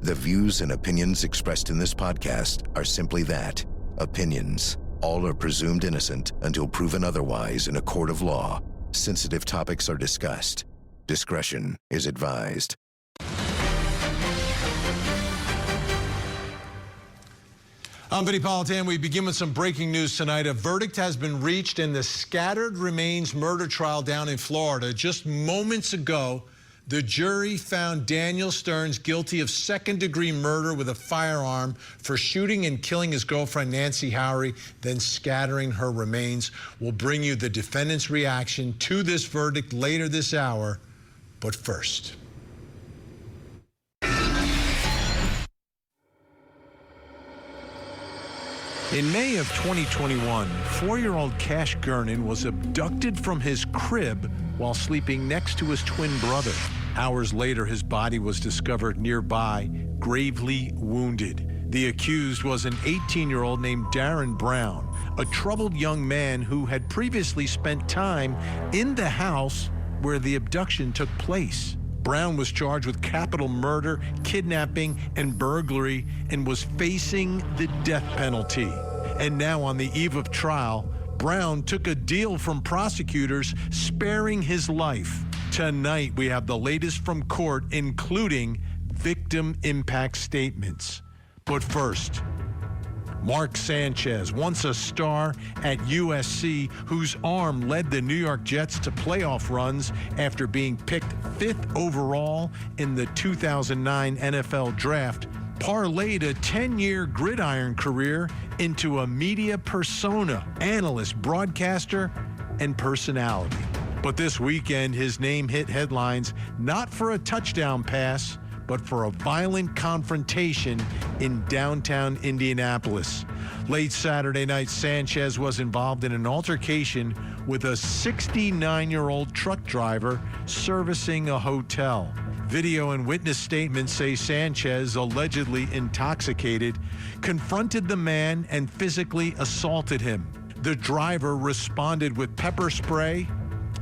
The views and opinions expressed in this podcast are simply that, opinions. All are presumed innocent until proven otherwise in a court of law. Sensitive topics are discussed. Discretion is advised. I'm Vinnie Politan. We begin with some breaking news tonight. A verdict has been reached in the scattered remains murder trial down in Florida. Just moments ago, the jury found Daniel Stearns guilty of second-degree murder with a firearm for shooting and killing his girlfriend, Nancy Howery, then scattering her remains. We'll bring you the defendant's reaction to this verdict later this hour. But first. In May of 2021, 4-year-old Cash Gernon was abducted from his crib while sleeping next to his twin brother. Hours later, his body was discovered nearby, gravely wounded. The accused was an 18-year-old named Darren Brown, a troubled young man who had previously spent time in the house where the abduction took place. Brown was charged with capital murder, kidnapping, and burglary, and was facing the death penalty. And now, on the eve of trial, Brown took a deal from prosecutors, sparing his life. Tonight, we have the latest from court, including victim impact statements. But first, Mark Sanchez, once a star at USC, whose arm led the New York Jets to playoff runs after being picked 5th overall in the 2009 NFL Draft, parlayed a 10-year gridiron career into a media persona, analyst, broadcaster, and personality. But this weekend, his name hit headlines not for a touchdown pass, but for a violent confrontation in downtown Indianapolis. Late Saturday night, Sanchez was involved in an altercation with a 69-year-old truck driver servicing a hotel. Video and witness statements say Sanchez, allegedly intoxicated, confronted the man and physically assaulted him. The driver responded with pepper spray,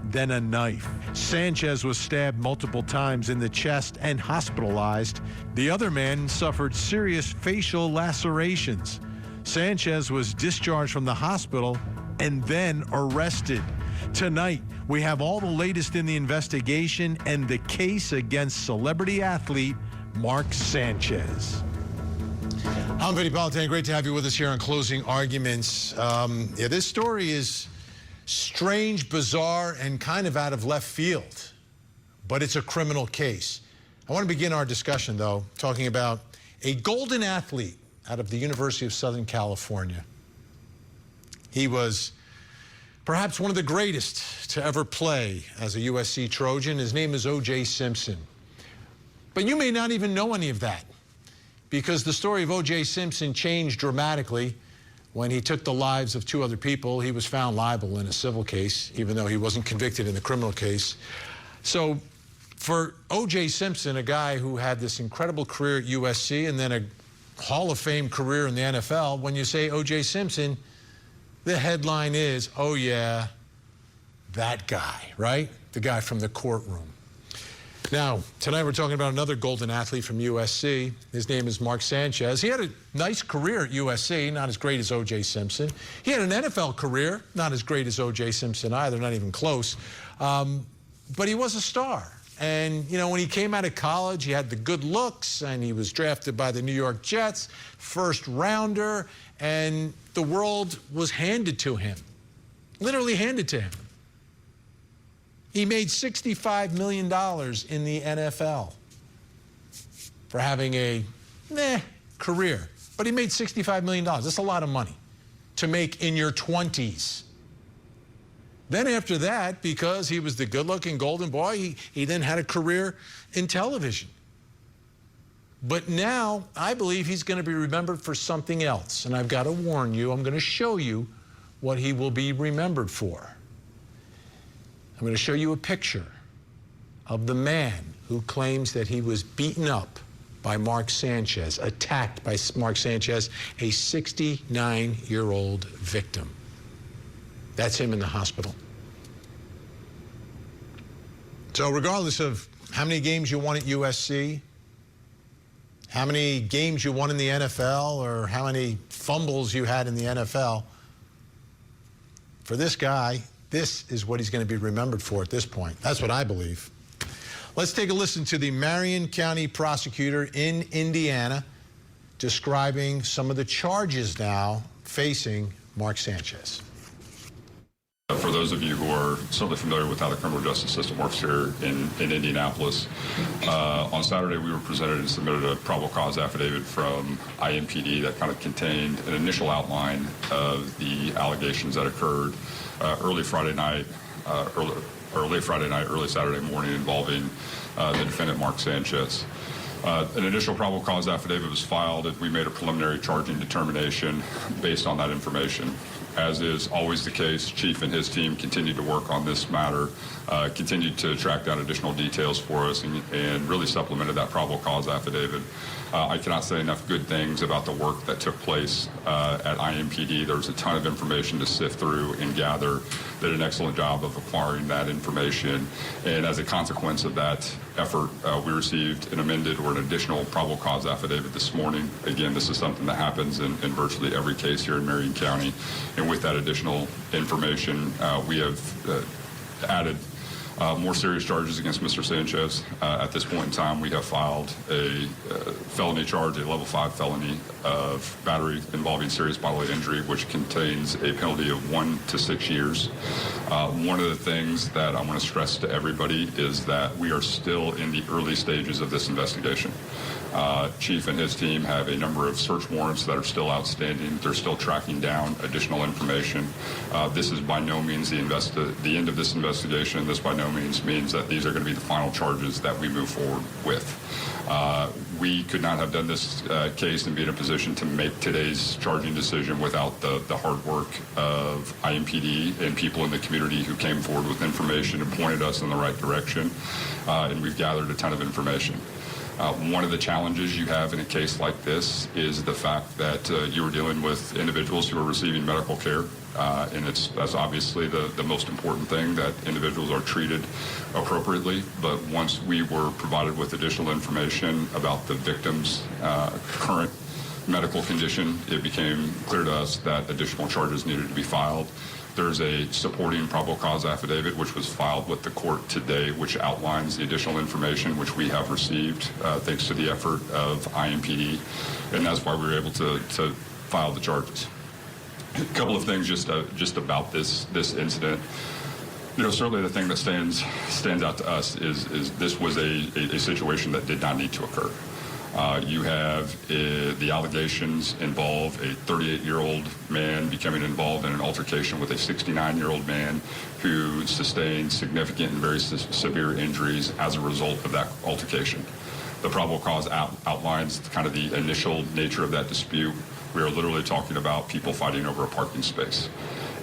then a knife. Sanchez was stabbed multiple times in the chest and hospitalized. The other man suffered serious facial lacerations. Sanchez was discharged from the hospital and then arrested. Tonight, we have all the latest in the investigation and the case against celebrity athlete Mark Sanchez. I'm Vinnie Politan. Great to have you with us here on Closing Arguments. This story is strange, bizarre, and kind of out of left field, but it's a criminal case. I want to begin our discussion, though, talking about a golden athlete out of the University of Southern California. He was perhaps one of the greatest to ever play as a USC Trojan. His name is O.J. Simpson. But you may not even know any of that, because the story of O.J. Simpson changed dramatically when he took the lives of 2 other people. He was found liable in a civil case, even though he wasn't convicted in the criminal case. So for O.J. Simpson, a guy who had this incredible career at USC and then a Hall of Fame career in the NFL, when you say O.J. Simpson, the headline is, oh yeah, that guy, right? The guy from the courtroom. Now, tonight we're talking about another golden athlete from USC. His name is Mark Sanchez. He had a nice career at USC, not as great as O.J. Simpson. He had an NFL career, not as great as O.J. Simpson either, not even close. But he was a star. And, you know, when he came out of college, he had the good looks, and he was drafted by the New York Jets, first rounder, and the world was handed to him, literally handed to him. He made $65 million in the NFL for having a career. But he made $65 million. That's a lot of money to make in your 20s. Then after that, because he was the good-looking golden boy, he then had a career in television. But now, I believe he's going to be remembered for something else. And I've got to warn you, I'm going to show you what he will be remembered for. I'm going to show you a picture of the man who claims that he was beaten up by Mark Sanchez, attacked by Mark Sanchez, a 69-year-old victim. That's him in the hospital. So regardless of how many games you won at USC, how many games you won in the NFL or how many fumbles you had in the NFL. For this guy, this is what he's going to be remembered for at this point. That's what I believe. Let's take a listen to the Marion County prosecutor in Indiana describing some of the charges now facing Mark Sanchez. For those of you who are certainly familiar with how the criminal justice system works here in Indianapolis, on Saturday we were presented and submitted a probable cause affidavit from IMPD that kind of contained an initial outline of the allegations that occurred early Friday night, early Saturday morning involving the defendant Mark Sanchez. An initial probable cause affidavit was filed and we made a preliminary charging determination based on that information. As is always the case, Chief and his team continued to work on this matter, continued to track down additional details for us, and really supplemented that probable cause affidavit. I cannot say enough good things about the work that took place at IMPD. There was a ton of information to sift through and gather. They did an excellent job of acquiring that information, and as a consequence of that effort, we received an amended or an additional probable cause affidavit this morning. Again, this is something that happens in virtually every case here in Marion County. And with that additional information, we have added more serious charges against Mr. Sanchez. At this point in time, we have filed a felony charge, a level 5 felony of battery involving serious bodily injury, which contains a penalty of 1 to 6 years. One of the things that I want to stress to everybody is that we are still in the early stages of this investigation. Chief and his team have a number of search warrants that are still outstanding. They're still tracking down additional information. This is by no means the end of this investigation. This by no means means that these are going to be the final charges that we move forward with. We could not have done this case and be in a position to make today's charging decision without the hard work of IMPD and people in the community who came forward with information and pointed us in the right direction. And we've gathered a ton of information. One of the challenges you have in a case like this is the fact that you are dealing with individuals who are receiving medical care, and that's obviously the most important thing, that individuals are treated appropriately. But once we were provided with additional information about the victim's current medical condition, it became clear to us that additional charges needed to be filed. There's a supporting probable cause affidavit which was filed with the court today, which outlines the additional information which we have received thanks to the effort of IMPD, and that's why we were able to file the charges. A couple of things just about this incident. You know, certainly the thing that stands out to us is this was a situation that did not need to occur. You have the allegations involve a 38-year-old man becoming involved in an altercation with a 69-year-old man who sustained significant and very severe injuries as a result of that altercation. The probable cause outlines kind of the initial nature of that dispute. We are literally talking about people fighting over a parking space,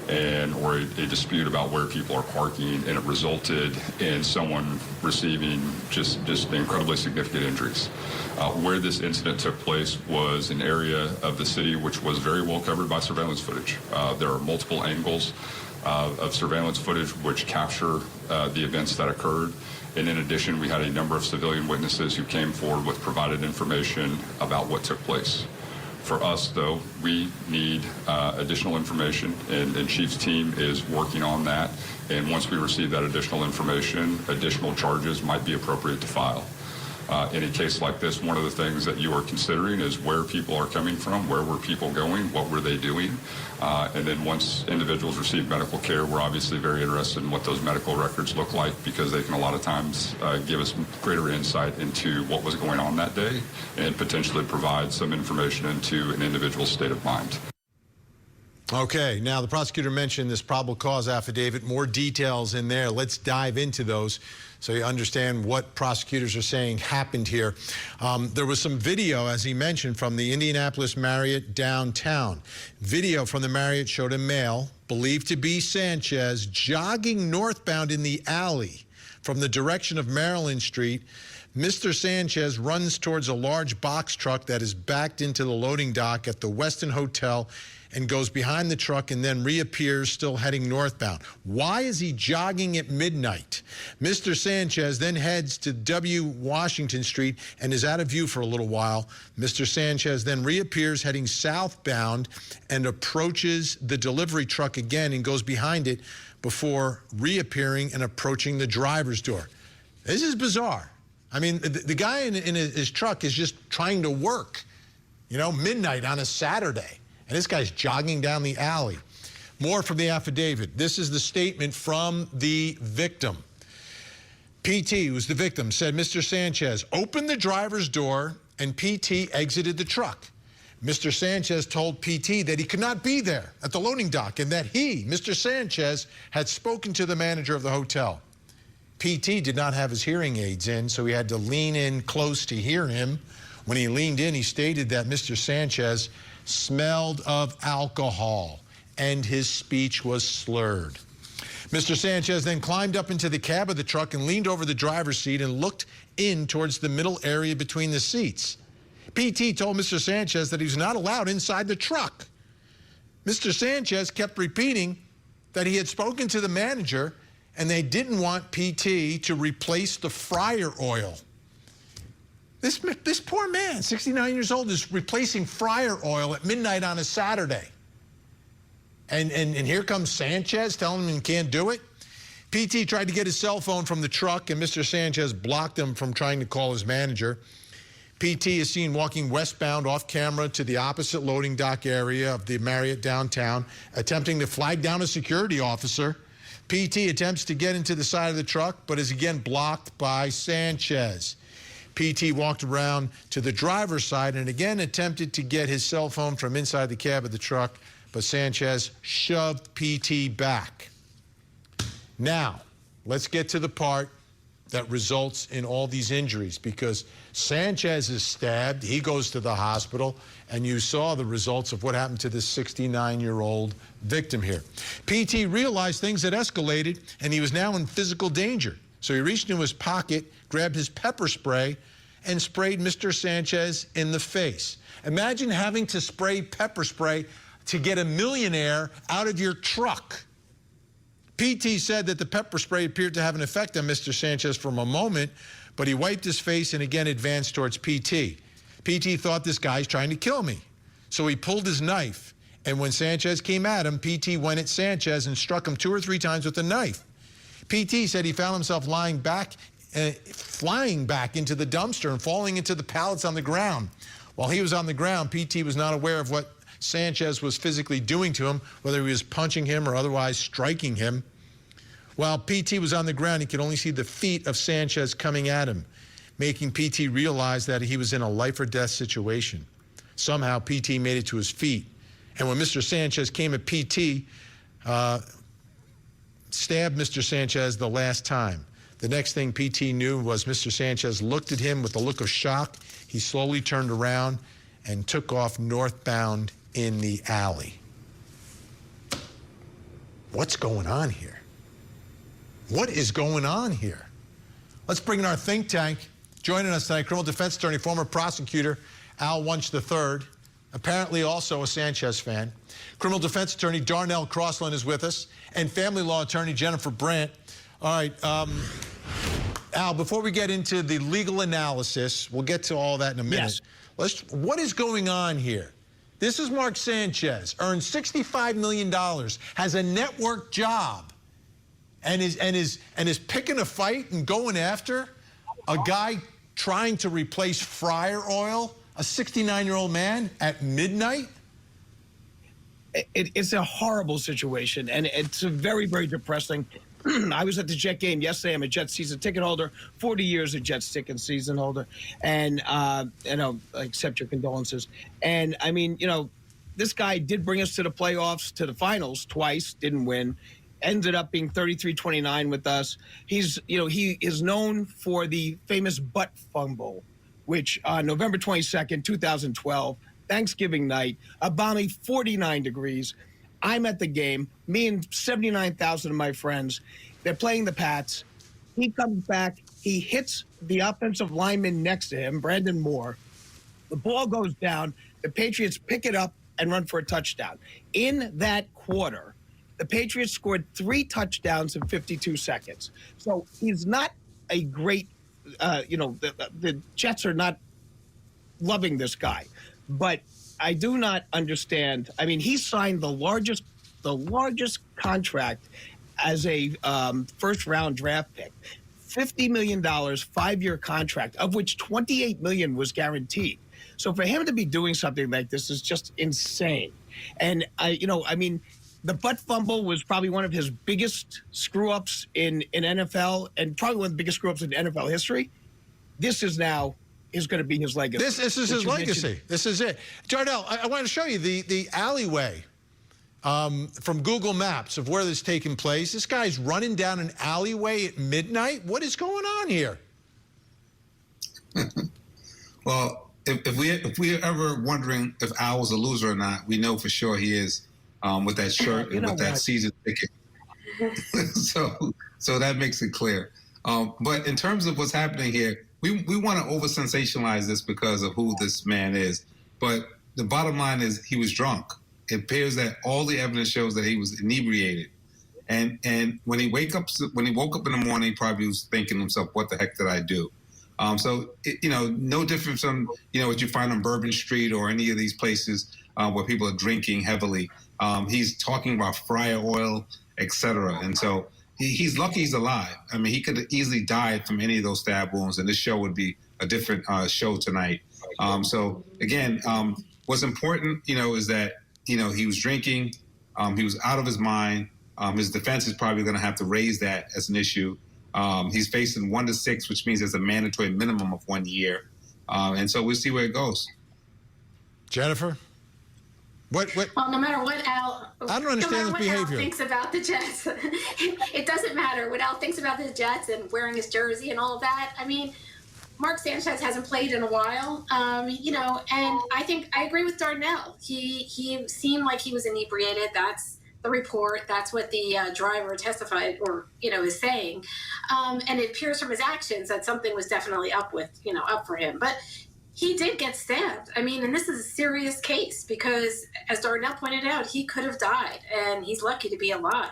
or a dispute about where people are parking, and it resulted in someone receiving just incredibly significant injuries. Where this incident took place was an area of the city which was very well covered by surveillance footage. There are multiple angles of surveillance footage which capture the events that occurred. And in addition, we had a number of civilian witnesses who came forward with provided information about what took place. For us, though, we need additional information, and Chief's team is working on that. And once we receive that additional information, additional charges might be appropriate to file. In a case like this, one of the things that you are considering is where people are coming from, where were people going, what were they doing, and then once individuals receive medical care, we're obviously very interested in what those medical records look like, because they can a lot of times give us greater insight into what was going on that day and potentially provide some information into an individual's state of mind. Okay, now the prosecutor mentioned this probable cause affidavit, more details in there. Let's dive into those so you understand what prosecutors are saying happened here. There was some video, as he mentioned, from the Indianapolis Marriott downtown. Video from the Marriott showed a male, believed to be Sanchez, jogging northbound in the alley from the direction of Maryland Street Mr. Sanchez runs towards a large box truck that is backed into the loading dock at the Westin Hotel and goes behind the truck and then reappears still heading northbound. Why is he jogging at midnight? Mr. Sanchez then heads to W. Washington Street and is out of view for a little while. Mr. Sanchez then reappears heading southbound and approaches the delivery truck again and goes behind it before reappearing and approaching the driver's door. This is bizarre. I mean, the guy in his truck is just trying to work, midnight on a Saturday. And this guy's jogging down the alley. More from the affidavit. This is the statement from the victim. PT, who's the victim, said Mr. Sanchez opened the driver's door and PT exited the truck. Mr. Sanchez told PT that he could not be there at the loading dock and that he, Mr. Sanchez, had spoken to the manager of the hotel. PT did not have his hearing aids in, so he had to lean in close to hear him. When he leaned in, he stated that Mr. Sanchez smelled of alcohol and his speech was slurred. Mr. Sanchez then climbed up into the cab of the truck and leaned over the driver's seat and looked in towards the middle area between the seats. PT told Mr. Sanchez that he was not allowed inside the truck. Mr. Sanchez kept repeating that he had spoken to the manager and they didn't want PT to replace the fryer oil. This poor man, 69 years old, is replacing fryer oil at midnight on a Saturday. And here comes Sanchez telling him he can't do it. PT tried to get his cell phone from the truck, and Mr. Sanchez blocked him from trying to call his manager. PT is seen walking westbound off camera to the opposite loading dock area of the Marriott downtown, attempting to flag down a security officer. PT attempts to get into the side of the truck, but is again blocked by Sanchez. PT walked around to the driver's side and again attempted to get his cell phone from inside the cab of the truck, but Sanchez shoved PT back. Now, let's get to the part that results in all these injuries, because Sanchez is stabbed, he goes to the hospital, and you saw the results of what happened to this 69-year-old victim here. PT realized things had escalated, and he was now in physical danger. So he reached into his pocket, grabbed his pepper spray, and sprayed Mr. Sanchez in the face. Imagine having to spray pepper spray to get a millionaire out of your truck. PT said that the pepper spray appeared to have an effect on Mr. Sanchez for a moment, but he wiped his face and again advanced towards PT. PT thought, this guy's trying to kill me. So he pulled his knife, and when Sanchez came at him, PT went at Sanchez and struck him 2 or 3 times with the knife. PT said he found himself flying back into the dumpster and falling into the pallets on the ground. While he was on the ground, PT was not aware of what Sanchez was physically doing to him, whether he was punching him or otherwise striking him. While PT was on the ground, he could only see the feet of Sanchez coming at him, making PT realize that he was in a life or death situation. Somehow, PT made it to his feet. And when Mr. Sanchez came at PT, stabbed Mr. Sanchez the last time. The next thing PT knew was Mr. Sanchez looked at him with a look of shock. He slowly turned around and took off northbound in the alley. What's going on here? What is going on here? Let's bring in our think tank. Joining us tonight, criminal defense attorney, former prosecutor Al Wunsch III, apparently also a Sanchez fan. Criminal defense attorney Darnell Crossland is with us, and family law attorney Jennifer Brandt. All right, Al, before we get into the legal analysis, we'll get to all that in a minute. Yes. What is going on here? This is Mark Sanchez, earns $65 million, has a network job, and is picking a fight and going after a guy trying to replace fryer oil, a 69-year-old man at midnight? It's a horrible situation, and it's very, very depressing. I was at the Jet game yesterday. I'm a Jet season ticket holder, 40 years a Jets ticket season holder, and I accept your condolences. And I mean, this guy did bring us to the playoffs, to the finals twice, didn't win, ended up being 33-29 with us. He is known for the famous butt fumble, which on November 22nd, 2012, Thanksgiving night, a balmy 49 degrees. I'm at the game, me and 79,000 of my friends. They're playing the Pats. He comes back He hits the offensive lineman next to him, Brandon Moore. The ball goes down. The Patriots pick it up and run for a touchdown. In that quarter, the Patriots scored 3 touchdowns in 52 seconds. So he's not a great, the Jets are not loving this guy. But I do not understand. I mean, he signed the largest contract as a first-round draft pick. $50 million, 5-year contract, of which $28 million was guaranteed. So for him to be doing something like this is just insane. And the butt fumble was probably one of his biggest screw-ups in NFL, and probably one of the biggest screw-ups in NFL history. This is now is going to be his legacy. This is his legacy. This is it. Darnell, I want to show you the alleyway from Google Maps of where this is taking place. This guy's running down an alleyway at midnight. What is going on here? Well, if we're ever wondering if Al was a loser or not, we know for sure he is with that shirt and with that season ticket. So that makes it clear. But in terms of what's happening here, we want to over-sensationalize this because of who this man is. But the bottom line is he was drunk. It appears that all the evidence shows that he was inebriated. And when he woke up in the morning, he probably was thinking to himself, what the heck did I do? No different from, what you find on Bourbon Street or any of these places where people are drinking heavily. He's talking about fryer oil, etc. And so he's lucky he's alive. I mean, he could have easily died from any of those stab wounds, and this show would be a different show tonight. So again, what's important, is that, he was drinking, he was out of his mind. His defense is probably going to have to raise that as an issue. He's facing 1 to 6, which means there's a mandatory minimum of 1 year. And so we'll see where it goes. Jennifer? What? Well, no matter what Al, I don't understand this behavior. Al thinks about the Jets, it doesn't matter what Al thinks about the Jets and wearing his jersey and all of that. I mean, Mark Sanchez hasn't played in a while, and I think I agree with Darnell. He seemed like he was inebriated. That's the report. That's what the driver testified or, is saying. And it appears from his actions that something was definitely up for him. But he did get stabbed. I mean, and this is a serious case because, as Darnell pointed out, he could have died, and he's lucky to be alive.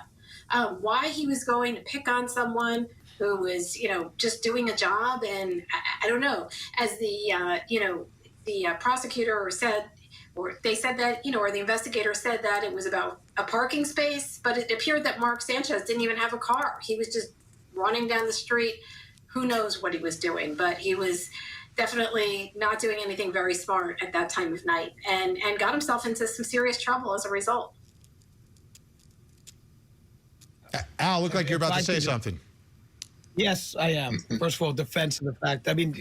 Why he was going to pick on someone who was, just doing a job, and I don't know. As the prosecutor said, or they said that, or the investigator said that it was about a parking space, but it appeared that Mark Sanchez didn't even have a car. He was just running down the street. Who knows what he was doing, but he was definitely not doing anything very smart at that time of night, and got himself into some serious trouble as a result. Al, look like you're about to say something. Yes, I am. First of all, defense of the fact. I mean,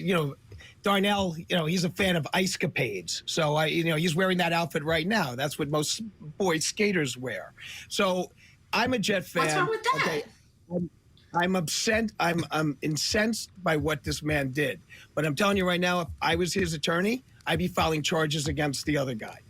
Darnell, he's a fan of ice capades. So he's wearing that outfit right now. That's what most boys skaters wear. So I'm a Jet fan. What's wrong with that? Okay. I'm upset. I'm incensed by what this man did. But I'm telling you right now, if I was his attorney, I'd be filing charges against the other guy.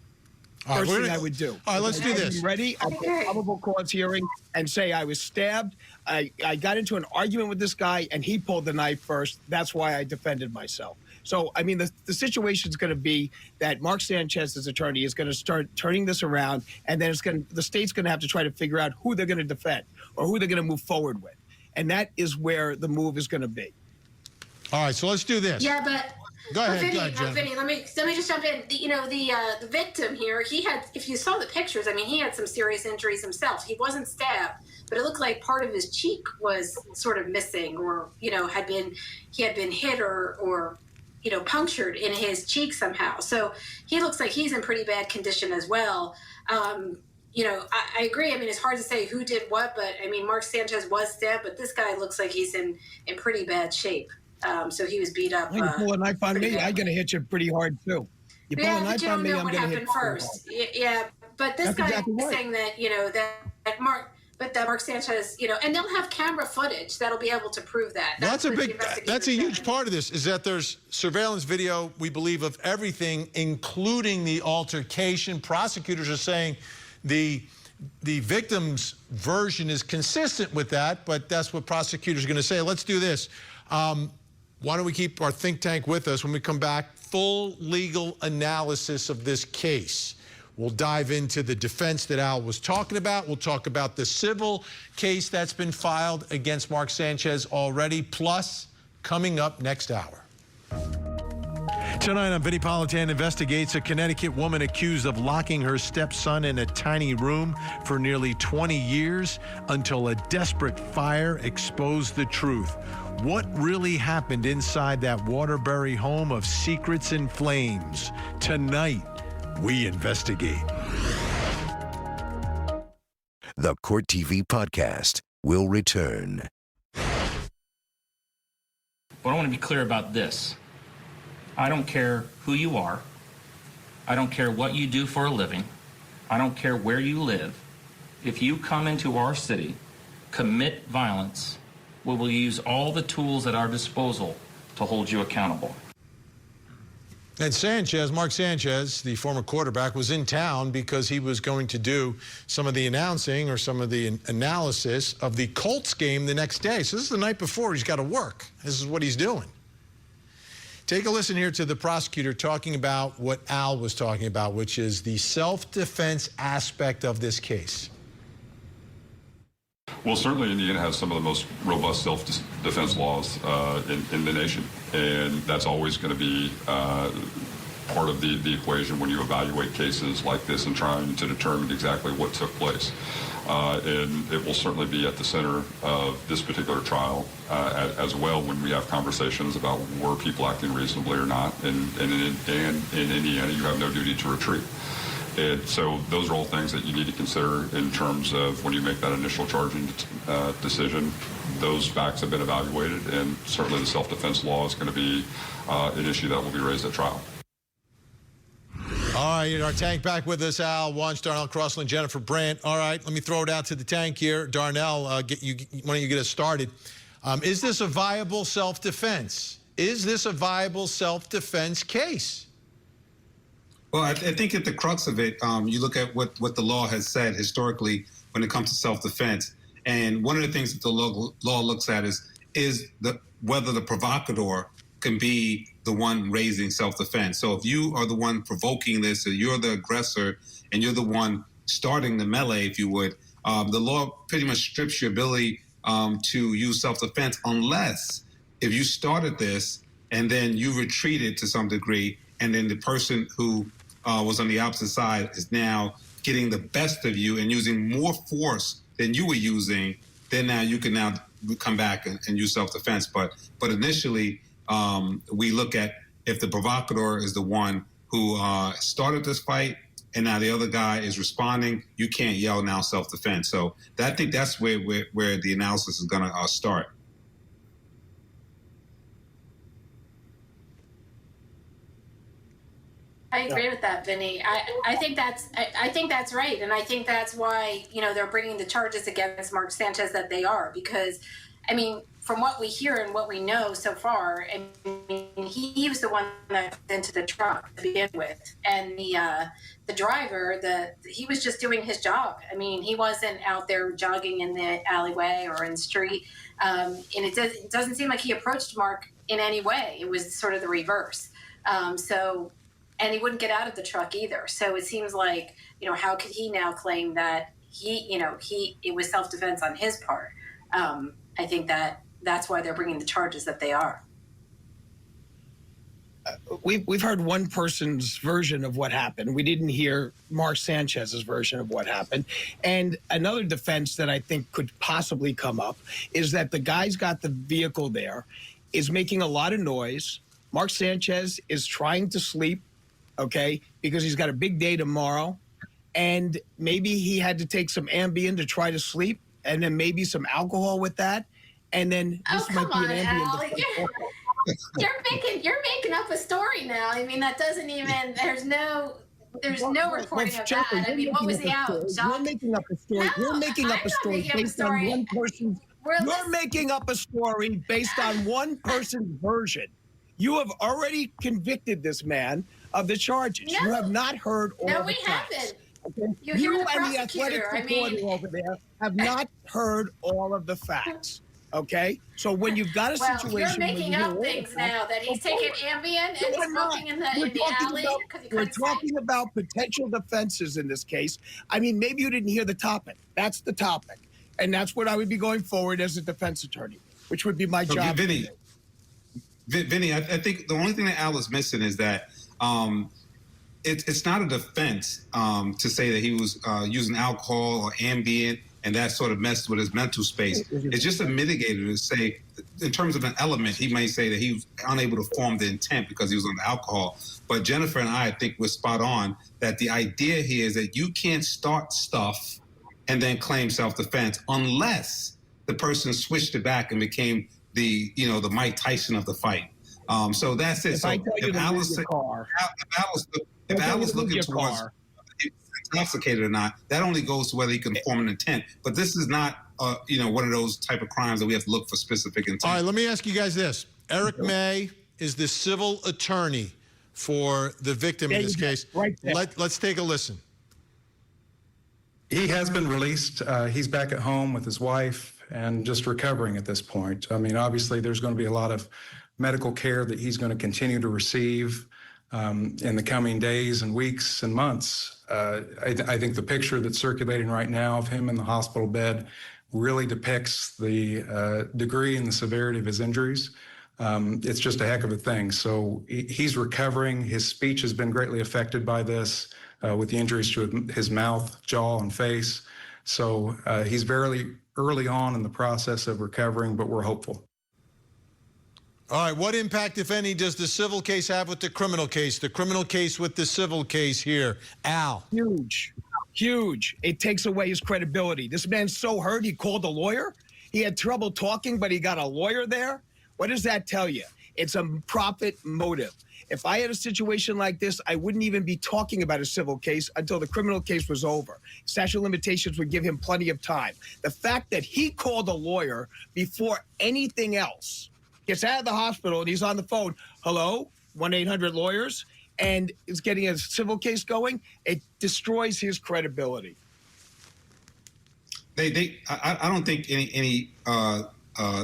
First thing I would do. All right, let's do this. Ready? I'll put a probable cause hearing and say I was stabbed. I got into an argument with this guy, and he pulled the knife first. That's why I defended myself. So, I mean, the situation is going to be that Mark Sanchez's attorney is going to start turning this around, and then the state's going to have to try to figure out who they're going to defend or who they're going to move forward with. And that is where the move is going to be. All right, so let's do this. Yeah, but Go ahead, Vinny, let me just jump in. The victim here, he had, if you saw the pictures, I mean, he had some serious injuries himself. He wasn't stabbed, but it looked like part of his cheek was sort of missing, or he had been hit or punctured in his cheek somehow. So he looks like he's in pretty bad condition as well. I agree. I mean, it's hard to say who did what, but I mean, Mark Sanchez was stabbed, but this guy looks like he's in pretty bad shape. So he was beat up. You pull a knife on me, I'm going to hit you pretty hard too. You pull a knife on me, I'm going to hit you first. Yeah, but this guy is saying that that Mark Sanchez, and they'll have camera footage that'll be able to prove that. That's a huge part of this, is that there's surveillance video, we believe, of everything, including the altercation. Prosecutors are saying the victim's version is consistent with that, but that's what prosecutors are going to say. Let's do this. Why don't we keep our think tank with us when we come back? Full legal analysis of this case. We'll dive into the defense that Al was talking about. We'll talk about the civil case that's been filed against Mark Sanchez already, plus coming up next hour. Tonight on Vinnie Politan investigates a Connecticut woman accused of locking her stepson in a tiny room for nearly 20 years until a desperate fire exposed the truth. What really happened inside that Waterbury home of secrets and flames? Tonight, we investigate. The Court TV podcast will return. But I want to be clear about this. I don't care who you are. I don't care what you do for a living. I don't care where you live. If you come into our city, commit violence, we will use all the tools at our disposal to hold you accountable. And Sanchez, Mark Sanchez, the former quarterback, was in town because he was going to do some of the announcing or some of the analysis of the Colts game the next day. So this is the night before. He's got to work. This is what he's doing. Take a listen here to the prosecutor talking about what Al was talking about, which is the self-defense aspect of this case. Well, certainly Indiana has some of the most robust self-defense laws in the nation, and that's always going to be part of the equation when you evaluate cases like this and trying to determine exactly what took place. And it will certainly be at the center of this particular trial as well when we have conversations about were people acting reasonably or not. And in Indiana, you have no duty to retreat. And so those are all things that you need to consider in terms of when you make that initial charging decision. Those facts have been evaluated, and certainly the self-defense law is going to be an issue that will be raised at trial. All right, our tank back with us, Al Wunsch, Darnell Crossland, Jennifer Brandt. All right, let me throw it out to the tank here. Darnell, why don't you get us started? Is this a viable self-defense? Is this a viable self-defense case? Well, I think at the crux of it, you look at what the law has said historically when it comes to self-defense. And one of the things that the law looks at is whether the provocateur can be the one raising self-defense. So if you are the one provoking this, or you're the aggressor, and you're the one starting the melee, if you would, the law pretty much strips your ability to use self-defense unless if you started this and then you retreated to some degree, and then the person who was on the opposite side is now getting the best of you and using more force than you were using, then now you can now come back and use self-defense. But initially, we look at if the provocateur is the one who started this fight and now the other guy is responding, you can't yell now self-defense. So I think that's where the analysis is going to start. I agree with that, Vinny. I think that's right, and I think that's why they're bringing the charges against Mark Sanchez that they are, because, I mean, from what we hear and what we know so far, I mean, he was the one that got into the truck to begin with, and the driver, he was just doing his job. I mean, he wasn't out there jogging in the alleyway or in the street, and it doesn't seem like he approached Mark in any way. It was sort of the reverse. And he wouldn't get out of the truck either. So it seems like, how could he now claim that it was self-defense on his part? I think that's why they're bringing the charges that they are. We've heard one person's version of what happened. We didn't hear Mark Sanchez's version of what happened. And another defense that I think could possibly come up is that the guy's got the vehicle there, is making a lot of noise. Mark Sanchez is trying to sleep, okay, because he's got a big day tomorrow. And maybe he had to take some Ambien to try to sleep, and then maybe some alcohol with that. And then this might be an Ambien. You're making up a story now. I mean, that doesn't even, there's no reporting of that. I mean, what was the out? You're making up a story. No, You're making up a story based on one person's. You're making up a story based on one person's version. You have already convicted this man of the charges. No. You have not heard all No, the we facts. haven't. Okay? You hear the and the prosecutor. athletic reporter over there have not heard all of the facts. Okay, so when you've got a Well, situation, you're making up things now that he's taking Ambien and he's smoking in the alley because he couldn't we're talking about potential defenses in this case. I mean, maybe you didn't hear the topic. That's the topic, and that's what I would be going forward as a defense attorney, which would be my job. Vinny, I think the only thing that Al is missing is that it's not a defense to say that he was using alcohol or Ambien and that sort of messed with his mental space. It's just a mitigator to say, in terms of an element, he may say that he was unable to form the intent because he was on alcohol. But Jennifer and I think we're spot on that the idea here is that you can't start stuff and then claim self-defense unless the person switched it back and became the Mike Tyson of the fight. So that's it. So if Alice looking towards intoxicated or not, that only goes to whether he can form an intent. But this is not, one of those type of crimes that we have to look for specific intent. All right, let me ask you guys this. Eric May is the civil attorney for the victim in this case. Right there. Let's take a listen. He has been released. He's back at home with his wife and just recovering at this point. I mean, obviously, there's going to be a lot of medical care that he's going to continue to receive in the coming days and weeks and months. I think the picture that's circulating right now of him in the hospital bed really depicts the degree and the severity of his injuries. It's just a heck of a thing. So he's recovering. His speech has been greatly affected by this with the injuries to his mouth, jaw, and face. So he's very early on in the process of recovering, but we're hopeful. All right, what impact, if any, does the civil case have with the criminal case? The criminal case with the civil case here. Al. Huge. It takes away his credibility. This man's so hurt, he called a lawyer. He had trouble talking, but he got a lawyer there. What does that tell you? It's a profit motive. If I had a situation like this, I wouldn't even be talking about a civil case until the criminal case was over. Statute of limitations would give him plenty of time. The fact that he called a lawyer before anything else, gets out of the hospital and he's on the phone, hello, 1-800-LAWYERS, and is getting a civil case going, it destroys his credibility. I don't think any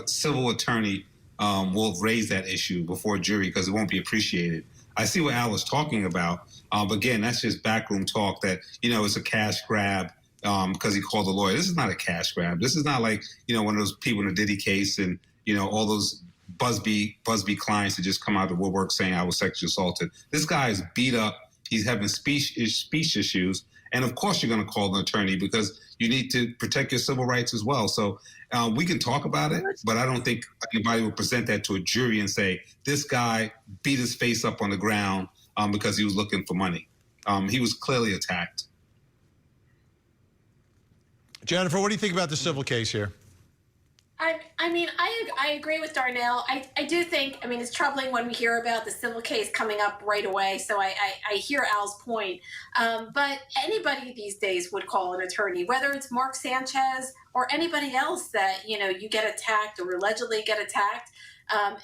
civil attorney will raise that issue before a jury because it won't be appreciated. I see what Al was talking about, but again, that's just backroom talk that, it's a cash grab because he called a lawyer. This is not a cash grab. This is not like, one of those people in a Diddy case and, all those Busby clients that just come out of the woodwork saying I was sexually assaulted. This guy is beat up. He's having speech issues. And of course, you're going to call an attorney because you need to protect your civil rights as well. So we can talk about it, but I don't think anybody will present that to a jury and say, this guy beat his face up on the ground because he was looking for money. He was clearly attacked. Jennifer, what do you think about the civil case here? I agree with Darnell. I do think, it's troubling when we hear about the civil case coming up right away. So I hear Al's point. But anybody these days would call an attorney, whether it's Mark Sanchez or anybody else that, you get attacked or allegedly get attacked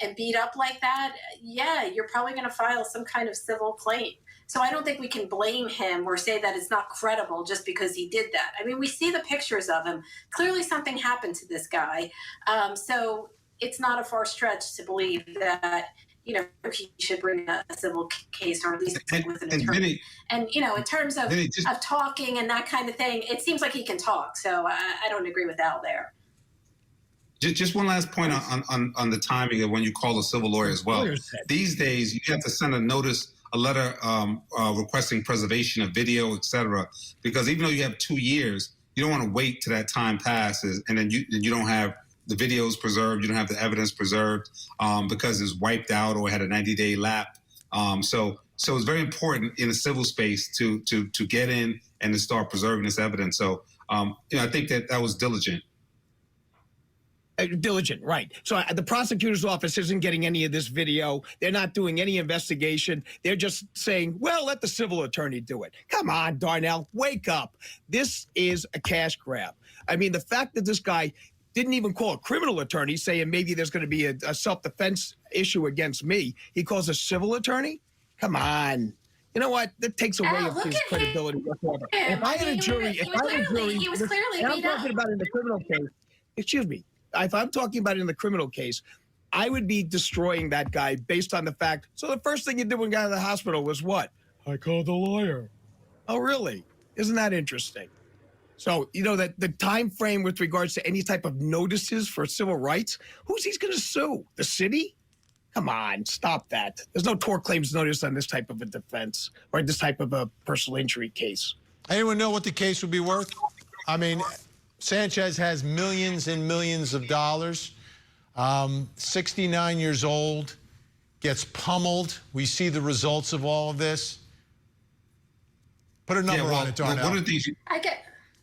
and beat up like that. Yeah, you're probably going to file some kind of civil claim. So I don't think we can blame him or say that it's not credible just because he did that. We see the pictures of him. Clearly something happened to this guy. So it's not a far stretch to believe that, he should bring a civil case or at least with an attorney. And, in terms of talking and that kind of thing, it seems like he can talk. So I don't agree with Al there. Just one last point on the timing of when you call a civil lawyer as well. These days, you have to send a letter requesting preservation of video, et cetera, because even though you have 2 years, you don't want to wait till that time passes and then you don't have the videos preserved, you don't have the evidence preserved because it's wiped out or had a 90-day lap. So it's very important in a civil space to get in and to start preserving this evidence. So I think that was diligent. Diligent, right. So the prosecutor's office isn't getting any of this video. They're not doing any investigation. They're just saying, well, let the civil attorney do it. Come on, Darnell, wake up. This is a cash grab. The fact that this guy didn't even call a criminal attorney saying maybe there's going to be a self-defense issue against me. He calls a civil attorney? Come on. You know what? That takes away his credibility whatsoever. If I had a jury, he was clearly and I'm beat up. talking about in the criminal case, excuse me, if I'm talking about in the criminal case, I would be destroying that guy based on the fact. So the first thing you did when you got to the hospital was what? I called the lawyer. Oh, really? Isn't that interesting? So, you know, that the time frame with regards to any type of notices for civil rights, who's he's going to sue? The city? Come on, stop that. There's no tort claims notice on this type of a defense or this type of a personal injury case. Anyone know what the case would be worth? I mean, Sanchez has millions and millions of dollars. 69 years old, gets pummeled. We see the results of all of this. Put a number on it, Darnell. One of the things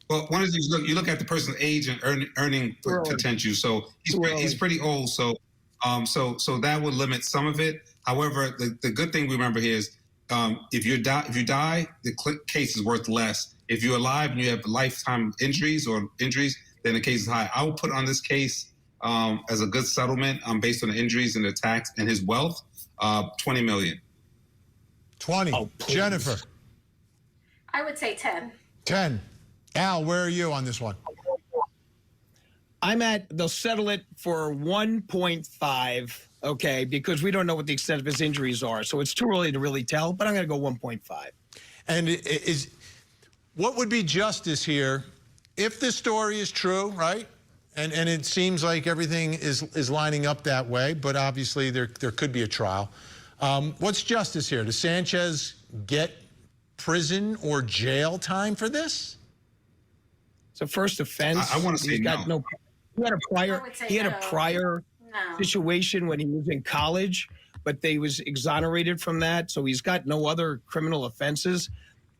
one of the things, you look at the person's age and earning potential. So he's pretty old. So that would limit some of it. However, the good thing we remember here is if you die, the case is worth less. If you're alive and you have lifetime injuries, then the case is high. I would put on this case as a good settlement based on the injuries and the tax and his wealth, $20 million. 20. Oh, Jennifer. I would say 10. 10. Al, where are you on this one? They'll settle it for 1.5, okay, because we don't know what the extent of his injuries are. So it's too early to really tell, but I'm going to go 1.5. And what would be justice here if this story is true, right? And it seems like everything is lining up that way, but obviously there could be a trial. What's justice here? Does Sanchez get prison or jail time for this? It's a first offense. I want to say no. He had a prior situation when he was in college, but they was exonerated from that, so he's got no other criminal offenses.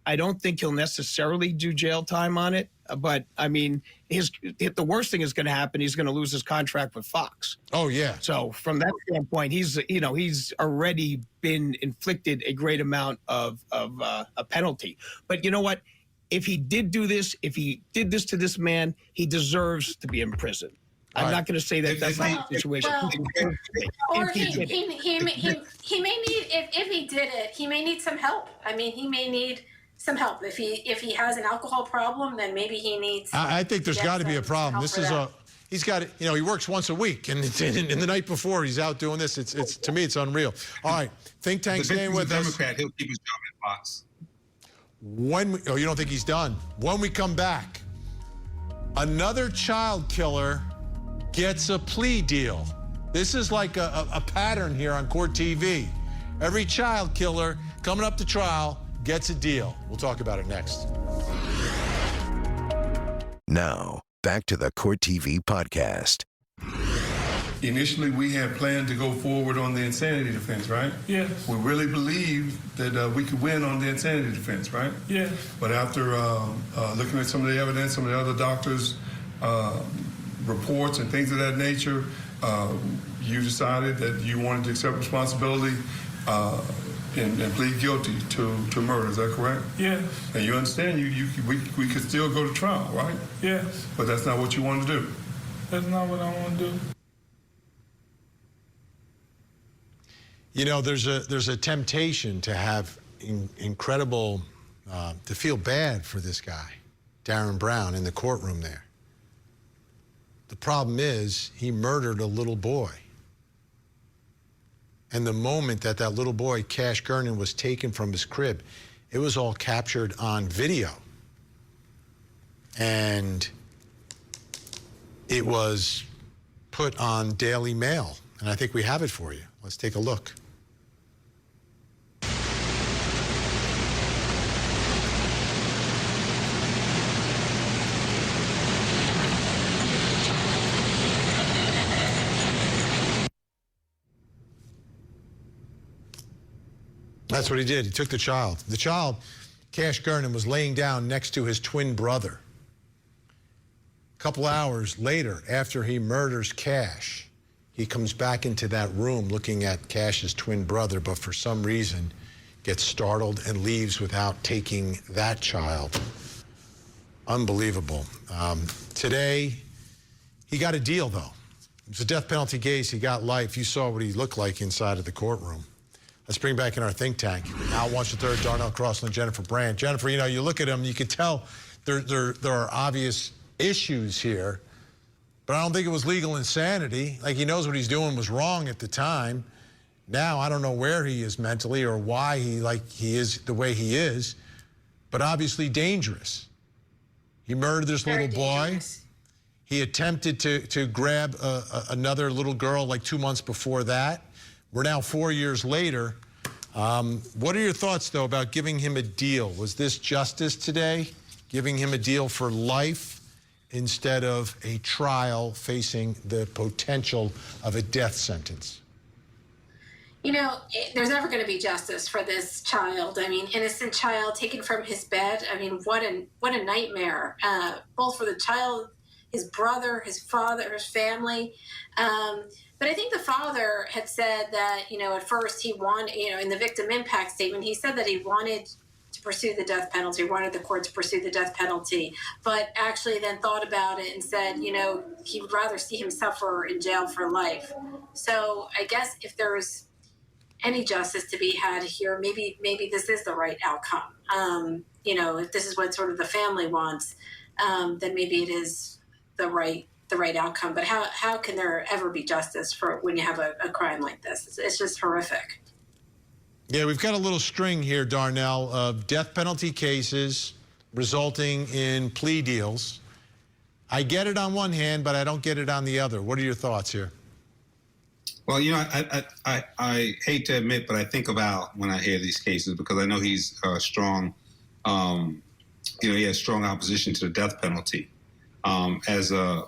I don't think he'll necessarily do jail time on it, but I mean, the worst thing is going to happen. He's going to lose his contract with Fox. Oh yeah. So from that standpoint, he's already been inflicted a great amount of a penalty. But you know what? If he did do this, if he did this to this man, he deserves to be in prison. I'm not going to say that that's not the situation. Or he may need, if he did it, he may need some help. I mean, he may need some help. If he has an alcohol problem, then maybe he needs. I think there's got to be a problem. This is he's got it. You know, he works once a week, and the night before he's out doing this. It's to me, it's unreal. All right, think tank staying with us. Democrat, he'll keep his job in Fox. You don't think he's done? When we come back, another child killer gets a plea deal. This is like a pattern here on Court TV. Every child killer coming up to trial gets a deal. We'll talk about it next. Now, back to the Court TV podcast. Initially, we had planned to go forward on the insanity defense, right? Yes. We really believed that we could win on the insanity defense, right? Yes. But after looking at some of the evidence, some of the other doctors' reports and things of that nature, you decided that you wanted to accept responsibility and plead guilty to murder. Is that correct? Yes. And you understand we could still go to trial, right? Yes. But that's not what you want to do. That's not what I want to do. You know, there's a temptation to have incredible, to feel bad for this guy, Darren Brown, in the courtroom there. The problem is he murdered a little boy. And the moment that little boy, Cash Gernon, was taken from his crib, it was all captured on video. And it was put on Daily Mail. And I think we have it for you. Let's take a look. That's what he did. He took the child. The child, Cash Gernon, was laying down next to his twin brother. A couple hours later, after he murders Cash, he comes back into that room looking at Cash's twin brother, but for some reason gets startled and leaves without taking that child. Unbelievable. Today, he got a deal, though. It was a death penalty case. He got life. You saw what he looked like inside of the courtroom. Let's bring back in our think tank. Al Wunsch III, Darnell Crossland, Jennifer Brandt. Jennifer, you look at him, you can tell there are obvious issues here. But I don't think it was legal insanity. Like, he knows what he's doing was wrong at the time. Now, I don't know where he is mentally or why he is the way he is, but obviously dangerous. He murdered this little boy. He attempted to grab another little girl like 2 months before that. We're now 4 years later. What are your thoughts, though, about giving him a deal? Was this justice today, giving him a deal for life instead of a trial facing the potential of a death sentence? You know, there's never going to be justice for this child. I mean, innocent child taken from his bed. I mean, what a nightmare, both for the child, his brother, his father, his family. But I think the father had said that, at first he wanted, in the victim impact statement, he said that he wanted to pursue the death penalty, wanted the court to pursue the death penalty, but actually then thought about it and said, he would rather see him suffer in jail for life. So I guess if there's any justice to be had here, maybe this is the right outcome. If this is what sort of the family wants, then maybe it is the right outcome. But how can there ever be justice for when you have a crime like this? It's just horrific. Yeah, we've got a little string here, Darnell, of death penalty cases resulting in plea deals. I get it on one hand, but I don't get it on the other. What are your thoughts here? Well, I hate to admit, but I think about when I hear these cases because I know he's strong. He has strong opposition to the death penalty. As a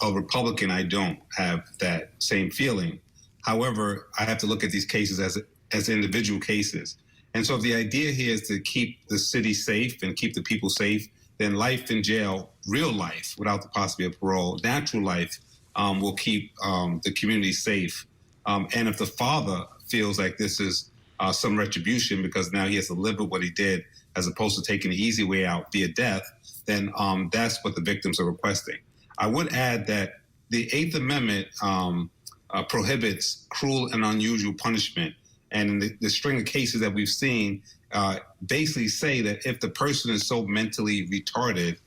Republican, I don't have that same feeling. However, I have to look at these cases as individual cases. And so if the idea here is to keep the city safe and keep the people safe, then life in jail, real life, without the possibility of parole, natural life, will keep the community safe. And if the father feels like this is some retribution because now he has to live with what he did as opposed to taking the easy way out via death, then that's what the victims are requesting. I would add that the Eighth Amendment prohibits cruel and unusual punishment. And the string of cases that we've seen basically say that if the person is so mentally retarded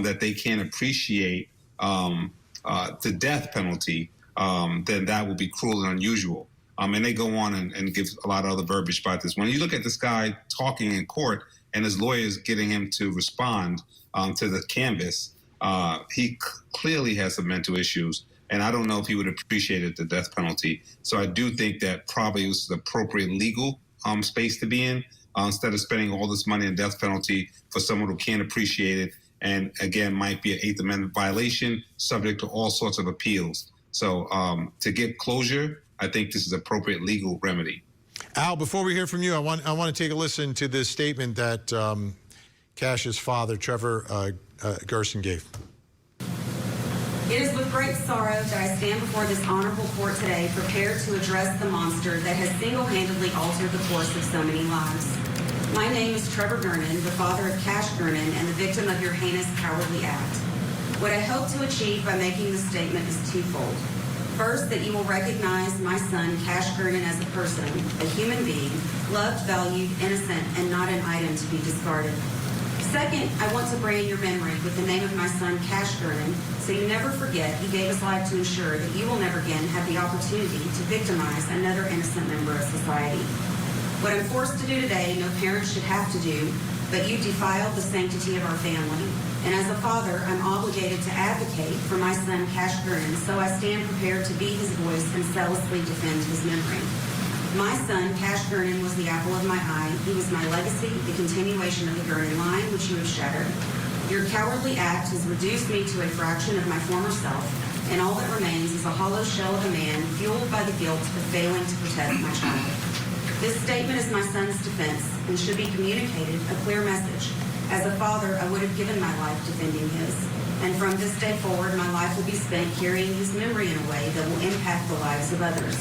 that they can't appreciate the death penalty, then that will be cruel and unusual. And they go on and give a lot of other verbiage about this. When you look at this guy talking in court and his lawyers getting him to respond to the canvas, he clearly has some mental issues. And I don't know if he would have appreciated the death penalty. So I do think that probably was the appropriate legal space to be in instead of spending all this money on death penalty for someone who can't appreciate it. And again, might be an Eighth Amendment violation subject to all sorts of appeals. So to get closure, I think this is appropriate legal remedy. Al, before we hear from you, I want to take a listen to this statement that Cash's father, Trevor Gerson, gave. It is with great sorrow that I stand before this honorable court today, prepared to address the monster that has single-handedly altered the course of so many lives. My name is Trevor Gernon, the father of Cash Gernon and the victim of your heinous, cowardly act. What I hope to achieve by making this statement is twofold. First, that you will recognize my son, Cash Gernon, as a person, a human being, loved, valued, innocent, and not an item to be discarded. Second, I want to brand your memory with the name of my son, Cash Gernon, so you never forget he gave his life to ensure that you will never again have the opportunity to victimize another innocent member of society. What I'm forced to do today, no parent should have to do, but you defiled the sanctity of our family. And as a father, I'm obligated to advocate for my son, Cash Gernon, so I stand prepared to be his voice and zealously defend his memory. My son, Cash Gernon, was the apple of my eye. He was my legacy, the continuation of the Gernon line, which you have shattered. Your cowardly act has reduced me to a fraction of my former self, and all that remains is a hollow shell of a man fueled by the guilt of failing to protect my child. This statement is my son's defense and should be communicated a clear message. As a father, I would have given my life defending his, and from this day forward, my life will be spent carrying his memory in a way that will impact the lives of others.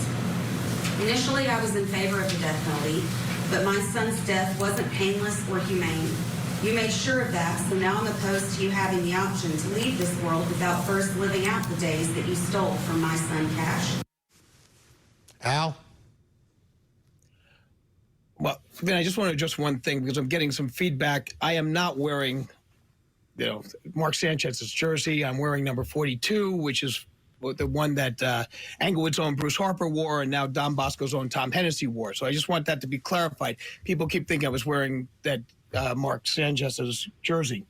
Initially, I was in favor of the death penalty, but my son's death wasn't painless or humane. You made sure of that, so now I'm opposed to you having the option to leave this world without first living out the days that you stole from my son, Cash. Al? Well, Vin, I just want to address one thing because I'm getting some feedback. I am not wearing Mark Sanchez's jersey. I'm wearing number 42, which is the one that Englewood's own Bruce Harper wore, and now Don Bosco's own Tom Hennessy wore. So I just want that to be clarified. People keep thinking I was wearing that Mark Sanchez's jersey.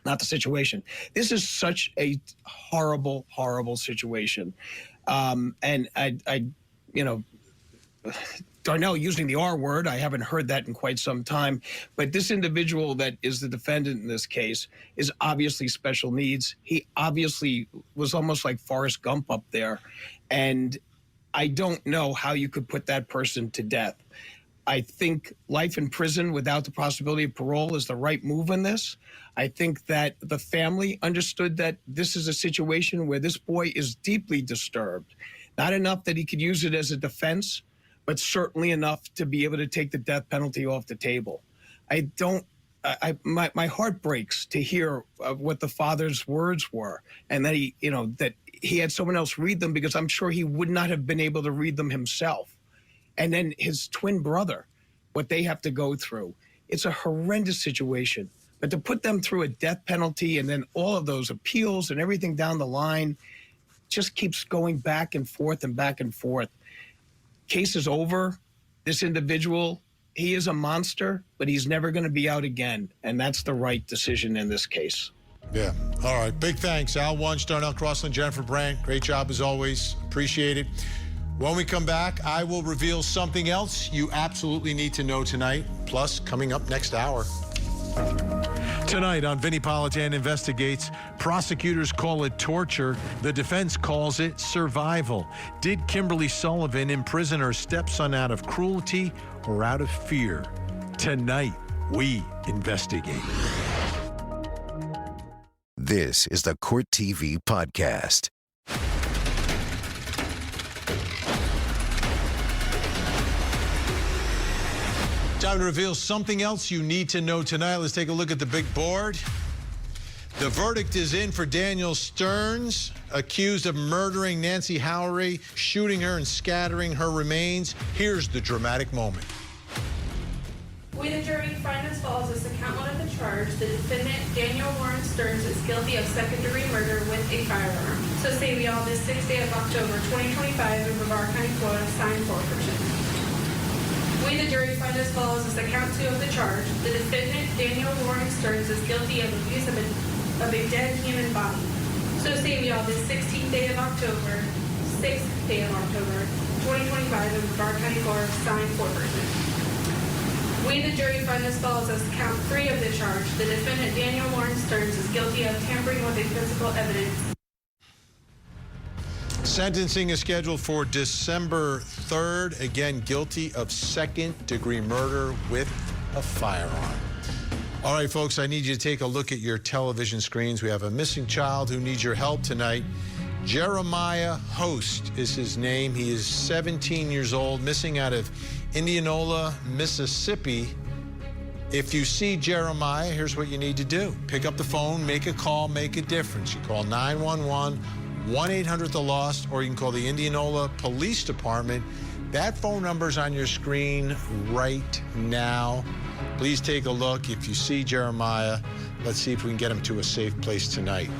Not the situation. This is such a horrible, horrible situation. And I Darnell using the R word, I haven't heard that in quite some time. But this individual that is the defendant in this case is obviously special needs. He obviously was almost like Forrest Gump up there. And I don't know how you could put that person to death. I think life in prison without the possibility of parole is the right move in this. I think that the family understood that this is a situation where this boy is deeply disturbed. Not enough that he could use it as a defense, but certainly enough to be able to take the death penalty off the table. My heart breaks to hear what the father's words were, and that he had someone else read them, because I'm sure he would not have been able to read them himself. And then his twin brother, what they have to go through. It's a horrendous situation. But to put them through a death penalty and then all of those appeals and everything down the line just keeps going back and forth and back and forth. Case is over. This individual, he is a monster, but he's never going to be out again. And that's the right decision in this case. Yeah. All right. Big thanks. Al Wunsch, Darnell Crossland, Jennifer Brandt. Great job as always. Appreciate it. When we come back, I will reveal something else you absolutely need to know tonight. Plus, coming up next hour. Tonight on Vinnie Politan Investigates, prosecutors call it torture. The defense calls it survival. Did Kimberly Sullivan imprison her stepson out of cruelty or out of fear? Tonight, we investigate. This is the Court TV Podcast. Time to reveal something else you need to know tonight. Let's take a look at the big board. The verdict is in for Daniel Stearns, accused of murdering Nancy Howery, shooting her and scattering her remains. Here's the dramatic moment. We, the jury, find as follows as to count one of the charge. The defendant, Daniel Warren Stearns, is guilty of second-degree murder with a firearm. So say we all this 6th day of October, 2025 in Brevard County, Florida, signed for person. We, the jury, find as follows as to count 2 of the charge. The defendant, Daniel Warren Stearns, is guilty of abuse of a dead human body. So say we all this 16th day of October, 6th day of October, 2025 in Brevard County, Florida, signed for person. We, the jury, find as follows as count 3 of the charge. The defendant, Daniel Warren Stearns, is guilty of tampering with a physical evidence. Sentencing is scheduled for December 3rd. Again, guilty of second-degree murder with a firearm. All right, folks, I need you to take a look at your television screens. We have a missing child who needs your help tonight. Jeremiah Host is his name. He is 17 years old, missing out of Indianola, Mississippi. If you see Jeremiah, here's what you need to do. Pick up the phone, make a call, make a difference. You call 911, 1-800-THE-LOST, or you can call the Indianola Police Department. That phone number's on your screen right now. Please take a look. If you see Jeremiah, let's see if we can get him to a safe place tonight.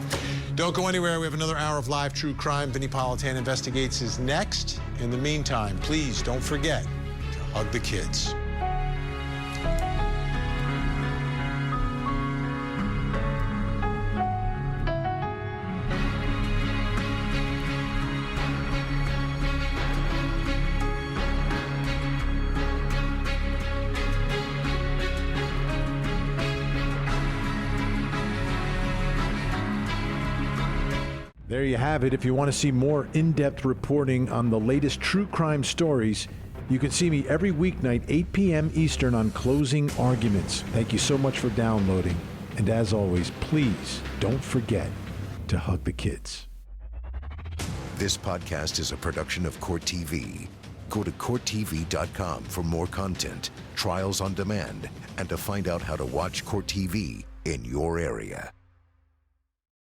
Don't go anywhere. We have another hour of live true crime. Vinnie Politan Investigates is next. In the meantime, please don't forget to hug the kids. There you have it. If you want to see more in-depth reporting on the latest true crime stories, you can see me every weeknight, 8 p.m. Eastern on Closing Arguments. Thank you so much for downloading. And as always, please don't forget to hug the kids. This podcast is a production of Court TV. Go to CourtTV.com for more content, trials on demand, and to find out how to watch Court TV in your area.